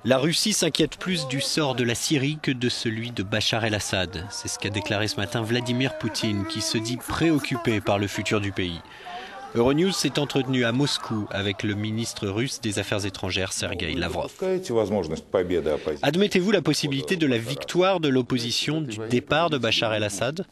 La Russie s'inquiète plus du sort de la Syrie que de celui de Bachar el-Assad. C'est ce qu'a déclaré ce matin Vladimir Poutine, qui se dit préoccupé par le futur du pays. Euronews s'est entretenu à Moscou avec le ministre russe des Affaires étrangères Sergueï Lavrov. Admettez-vous la possibilité de la victoire de l'opposition du départ de Bachar el-Assad ?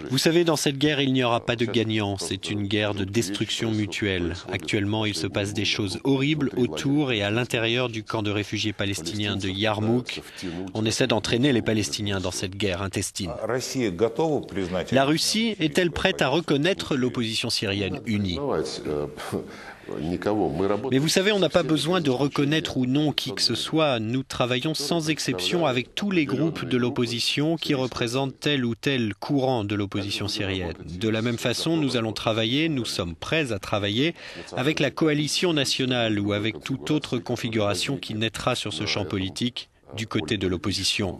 Vous savez, dans cette guerre, il n'y aura pas de gagnant. C'est une guerre de destruction mutuelle. Actuellement, il se passe des choses horribles autour et à l'intérieur du camp de réfugiés palestiniens de Yarmouk. On essaie d'entraîner les Palestiniens dans cette guerre intestine. La Russie est-elle prête à reconnaître l'opposition syrienne unie ? Mais vous savez, on n'a pas besoin de reconnaître ou non qui que ce soit. Nous travaillons sans exception avec tous les groupes de l'opposition qui représentent tel ou tel courant de l'opposition syrienne. De la même façon, nous allons travailler, nous sommes prêts à travailler avec la coalition nationale ou avec toute autre configuration qui naîtra sur ce champ politique du côté de l'opposition.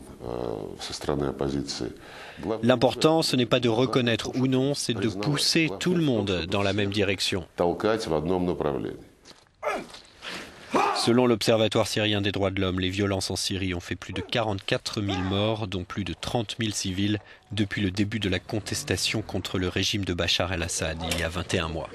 L'important, ce n'est pas de reconnaître ou non, c'est de pousser tout le monde dans la même direction. Selon l'Observatoire syrien des droits de l'homme, les violences en Syrie ont fait plus de 44 000 morts, dont plus de 30 000 civils, depuis le début de la contestation contre le régime de Bachar el-Assad, il y a 21 mois.